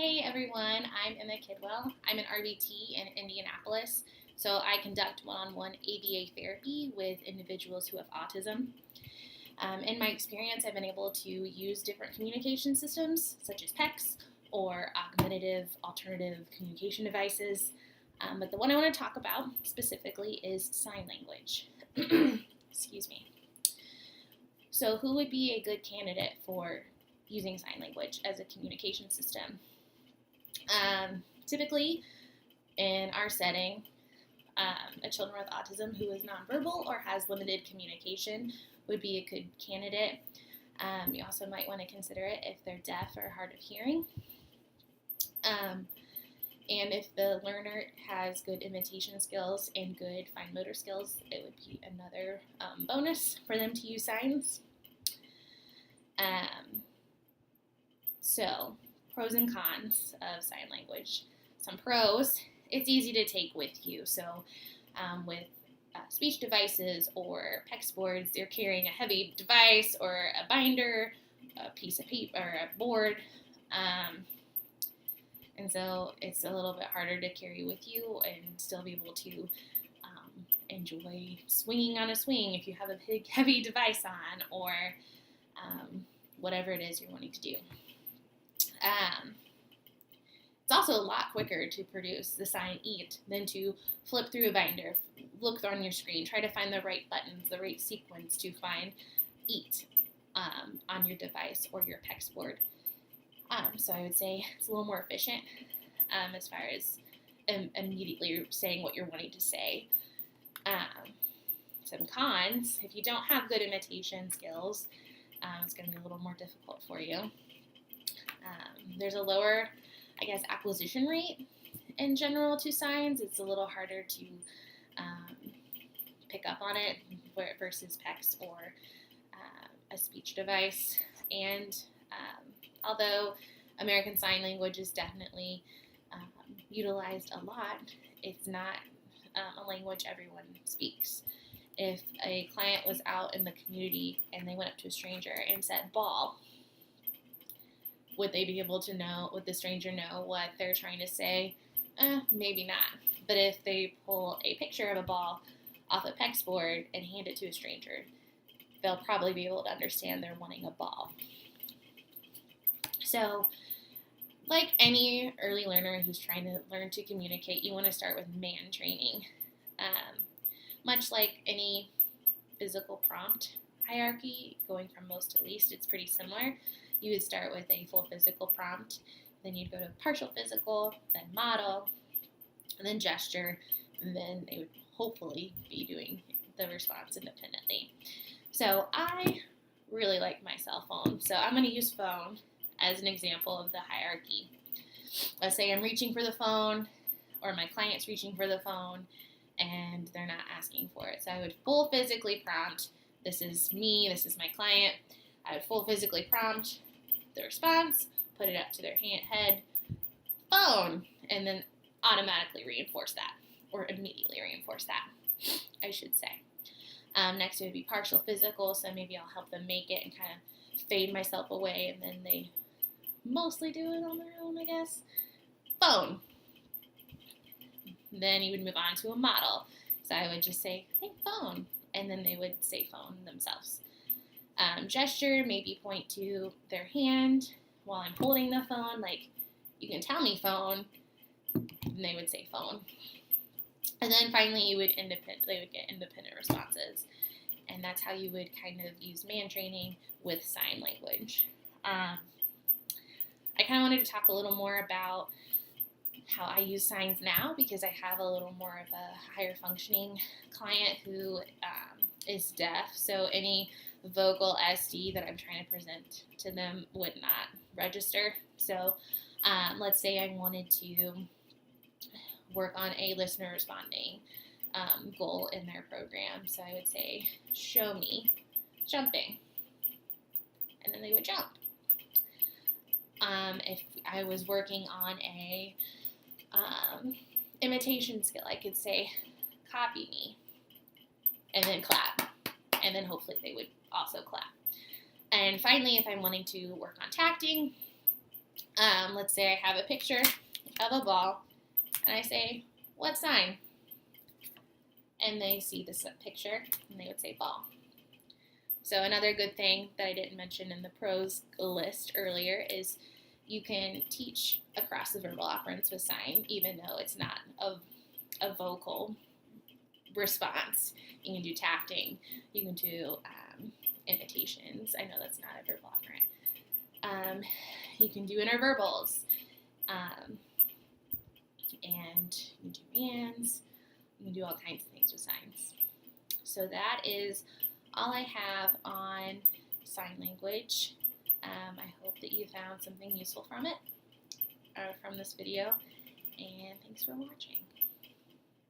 Hey everyone, I'm Emma Kidwell. I'm an RBT in Indianapolis, so I conduct one-on-one ABA therapy with individuals who have autism. In my experience, I've been able to use different communication systems such as PECs or augmentative alternative communication devices, but the one I want to talk about specifically is sign language. Excuse me. So, who would be a good candidate for using sign language as a communication system? Typically, in our setting, a children with autism who is nonverbal or has limited communication would be a good candidate. You also might want to consider it if they're deaf or hard of hearing. And if the learner has good imitation skills and good fine motor skills, it would be another bonus for them to use signs. So, pros and cons of sign language. Some pros, it's easy to take with you. So with speech devices or PEX boards, you're carrying a heavy device or a binder, a piece of paper, or a board. And so it's a little bit harder to carry with you and still be able to enjoy swinging on a swing if you have a big, heavy device on or whatever it is you're wanting to do. It's also a lot quicker to produce the sign EAT than to flip through a binder, look on your screen, try to find the right buttons, the right sequence to find EAT on your device or your PEX board. So I would say it's a little more efficient as far as immediately saying what you're wanting to say. Some cons, if you don't have good imitation skills, it's going to be a little more difficult for you. There's a lower, acquisition rate in general to signs. It's a little harder to pick up on it versus PEX or a speech device. And although American Sign Language is definitely utilized a lot, it's not a language everyone speaks. If a client was out in the community and they went up to a stranger and said ball, would they be able to know, would the stranger know what they're trying to say? Maybe not. But if they pull a picture of a ball off a PEX board and hand it to a stranger, they'll probably be able to understand they're wanting a ball. So, like any early learner who's trying to learn to communicate, you want to start with man training. Much like any physical prompt hierarchy, going from most to least, it's pretty similar. You would start with a full physical prompt, then you'd go to partial physical, then model, and then gesture, and then they would hopefully be doing the response independently. So I really like my cell phone, so I'm going to use phone as an example of the hierarchy. Let's say I'm reaching for the phone, or my client's reaching for the phone, and they're not asking for it. So I would full physically prompt, this is me, this is my client. I would full physically prompt the response, put it up to their head, phone, and then automatically reinforce that, or immediately reinforce that, I should say. Next it would be partial physical, so maybe I'll help them make it and kind of fade myself away, and then they mostly do it on their own, I guess. Phone. Then you would move on to a model. So I would just say, hey, phone, and then they would say phone themselves. Gesture, maybe point to their hand while I'm holding the phone, like, you can tell me phone, and they would say phone. And then finally they would get independent responses. And that's how you would kind of use man training with sign language. I kind of wanted to talk a little more about how I use signs now because I have a little more of a higher functioning client who is deaf. So any vocal SD that I'm trying to present to them would not register. So let's say I wanted to work on a listener responding goal in their program. So I would say, show me jumping. And then they would jump. If I was working on a imitation skill, I could say, copy me, and then clap. And then hopefully they would also clap. And finally, if I'm wanting to work on tacting, Let's say I have a picture of a ball, and I say, what sign? And they see this picture, and they would say ball. So another good thing that I didn't mention in the pros list earlier is you can teach across the verbal operants with sign, even though it's not a vocal response. You can do tacting. You can do imitations. I know that's not a verbal operant. You can do interverbals. And you can do ands. You can do all kinds of things with signs. So that is all I have on sign language. I hope that you found something useful from it, or from this video, and thanks for watching.